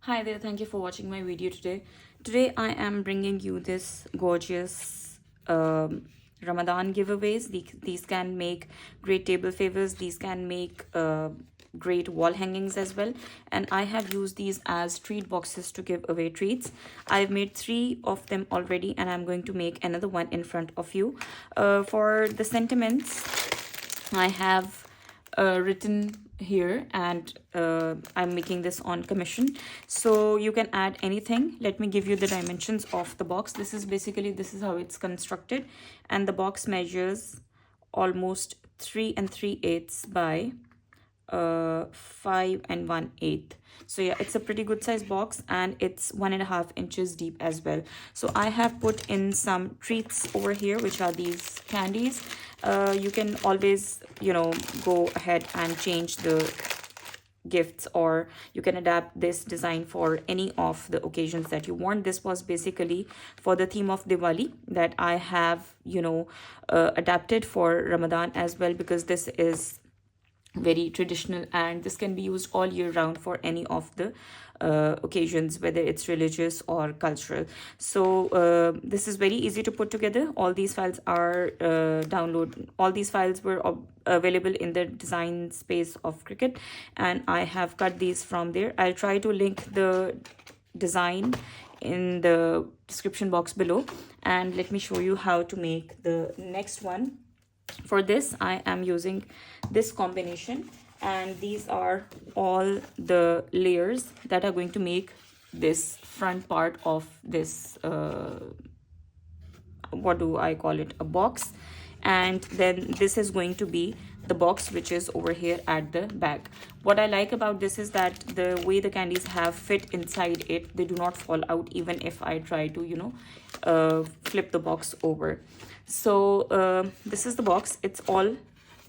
Hi there, thank you for watching my video today. Today I am bringing you this gorgeous Ramadan giveaways. These can make great table favors, these can make great wall hangings as well. And I have used these as treat boxes to give away treats. I've made 3 of them already and I'm going to make another one in front of you. For the sentiments, I have written here, and I'm making this on commission, so you can add anything. Let me give you the dimensions of the box. This is how it's constructed, and the box measures almost 3 3/8 by 5 1/8. So yeah, it's a pretty good size box and it's 1.5 inches deep as well. So I have put in some treats over here, which are these candies. You can always, go ahead and change the gifts, or you can adapt this design for any of the occasions that you want. This was basically for the theme of Diwali that I have, adapted for Ramadan as well, because this is very traditional and this can be used all year round for any of the occasions, whether it's religious or cultural. So this is very easy to put together. All these files are all these files were available in the design space of Cricut, and I have cut these from there. I'll try to link the design in the description box below, and let me show you how to make the next one. For this I am using this combination, and these are all the layers that are going to make this front part of this what do I call it, a box. And then this is going to be the box which is over here at the back. What I like about this is that the way the candies have fit inside it, they do not fall out even if I try to flip the box over. So this is the box. It's all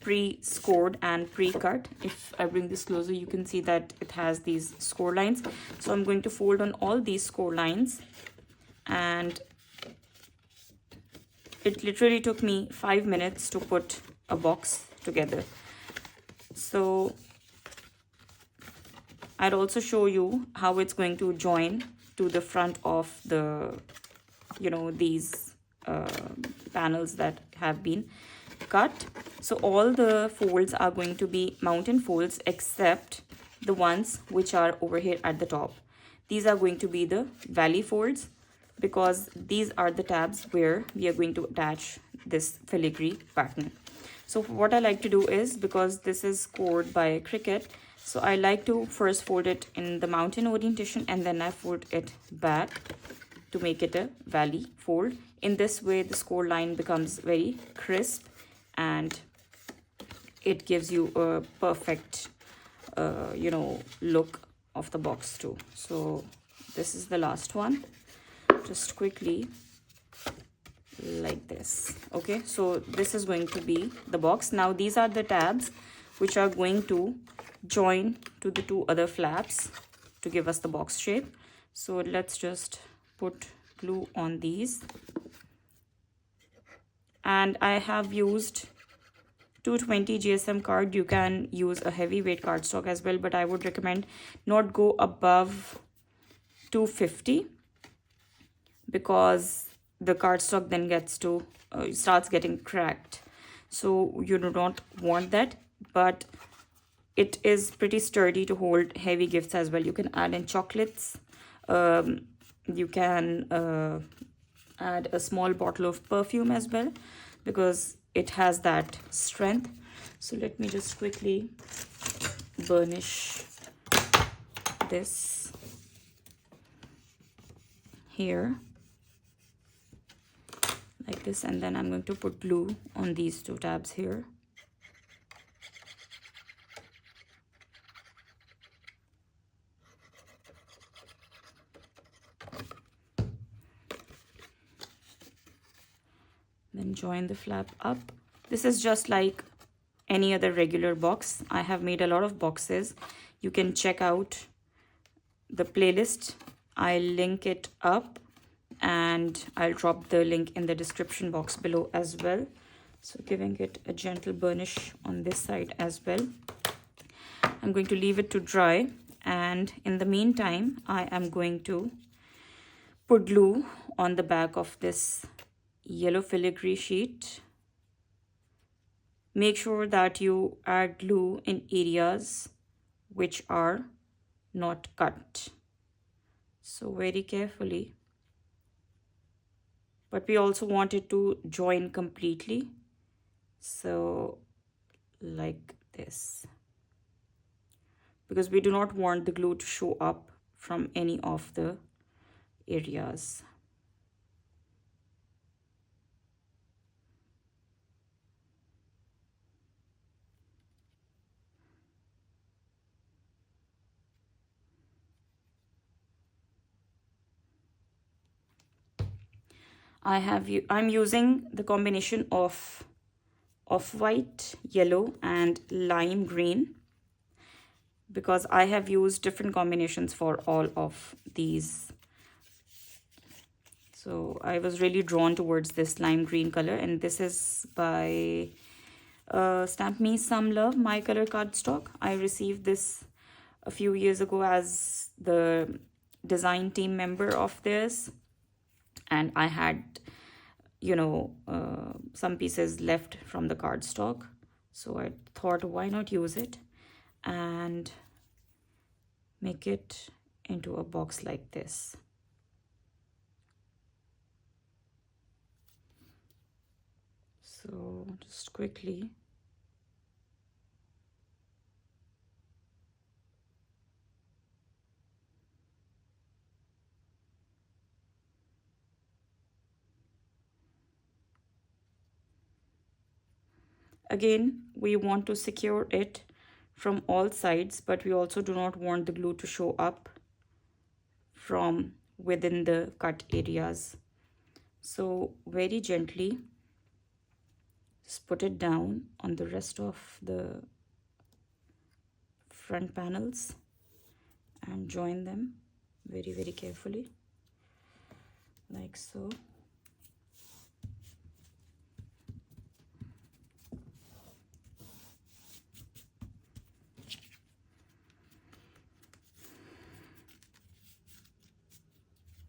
pre-scored and pre-cut. If I bring this closer, you can see that it has these score lines. So I'm going to fold on all these score lines, and it literally took me 5 minutes to put a box together. So I'd also show you how it's going to join to the front of the these panels that have been cut. So all the folds are going to be mountain folds except the ones which are over here at the top. These are going to be the valley folds, because these are the tabs where we are going to attach this filigree pattern. So what I like to do is, because this is scored by Cricut, so I like to first fold it in the mountain orientation and then I fold it back to make it a valley fold. In this way the score line becomes very crisp and it gives you a perfect look of the box too. So this is the last one. Just quickly, like this. Okay, so this is going to be the box. Now these are the tabs which are going to join to the 2 other flaps to give us the box shape. So let's just put glue on these, and I have used 220 GSM card. You can use a heavyweight cardstock as well, but I would recommend not go above 250, because the cardstock then gets to starts getting cracked. So you do not want that, but it is pretty sturdy to hold heavy gifts as well. You can add in chocolates. You can add a small bottle of perfume as well, because it has that strength. So let me just quickly burnish this here like this, and then I'm going to put glue on these 2 tabs here. Then join the flap up. This is just like any other regular box. I have made a lot of boxes. You can check out the playlist. I'll link it up, and I'll drop the link in the description box below as well. So giving it a gentle burnish on this side as well. I'm going to leave it to dry, And in the meantime, I am going to put glue on the back of this yellow filigree sheet. Make sure that you add glue in areas which are not cut. So very carefully. But we also want it to join completely. So like this. Because we do not want the glue to show up from any of the areas. I'm using the combination of off-white, yellow, and lime green, because I have used different combinations for all of these. So I was really drawn towards this lime green color, and this is by Stamp Me Some Love, My Color cardstock. I received this a few years ago as the design team member of this, and I had, you know, some pieces left from the cardstock, so I thought, why not use it and make it into a box like this. So just quickly again, we want to secure it from all sides, but we also do not want the glue to show up from within the cut areas. So very gently just put it down on the rest of the front panels and join them very carefully, like so.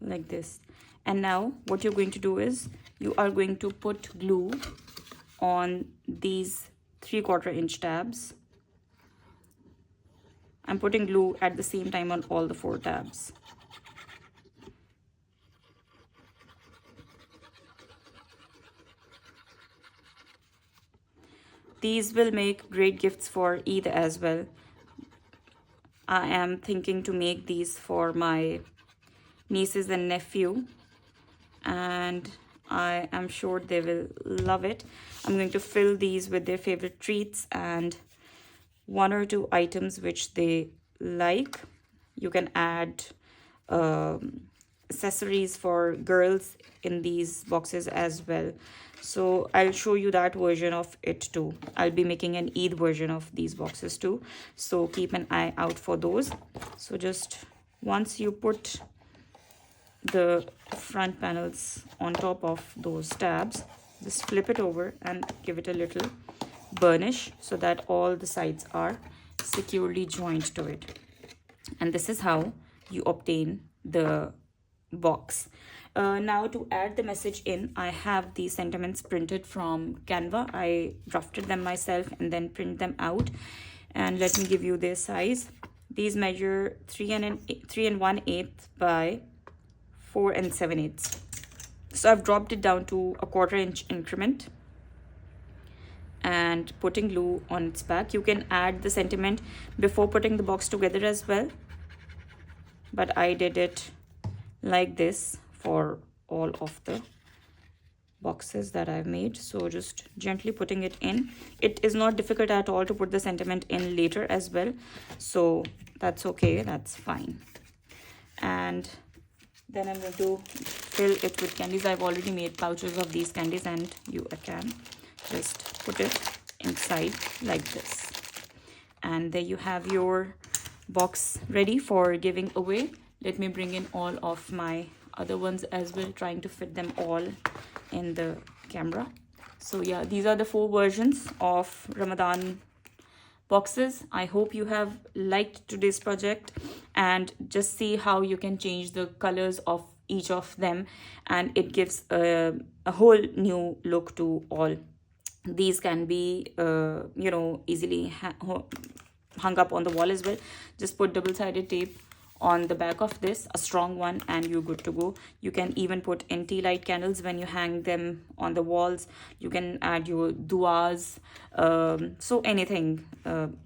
Like this. And now what you're going to do is you are going to put glue on these 3/4 inch tabs. I'm putting glue at the same time on all the 4 tabs. These will make great gifts for Eid as well. I am thinking to make these for my nieces and nephew, and I am sure they will love it. I'm going to fill these with their favorite treats and 1 or 2 items which they like. You can add accessories for girls in these boxes as well. So I'll show you that version of it too. I'll be making an Eid version of these boxes too, so keep an eye out for those. So just once you put the front panels on top of those tabs, just flip it over and give it a little burnish so that all the sides are securely joined to it. And this is how you obtain the box. Now to add the message in, I have these sentiments printed from Canva. I drafted them myself and then print them out, and let me give you their size. These measure 3 1/8 by 4 7/8. So I've dropped it down to a 1/4 inch increment and putting glue on its back. You can add the sentiment before putting the box together as well, but I did it like this for all of the boxes that I've made. So just gently putting it in. It is not difficult at all to put the sentiment in later as well, so that's okay, that's fine. And then I'm going to fill it with candies. I've already made pouches of these candies, and you can just put it inside like this. And there you have your box ready for giving away. Let me bring in all of my other ones as well, trying to fit them all in the camera. So yeah, these are the 4 versions of Ramadan boxes. I hope you have liked today's project, and just see how you can change the colors of each of them, and it gives a whole new look to all. These can be easily hung up on the wall as well. Just put double-sided tape on the back of this, a strong one, and you're good to go. You can even put NT light candles when you hang them on the walls. You can add your duas, so anything.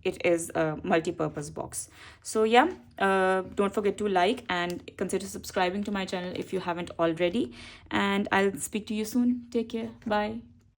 It is a multi-purpose box. So yeah, don't forget to like and consider subscribing to my channel if you haven't already, and I'll speak to you soon. Take care. Bye.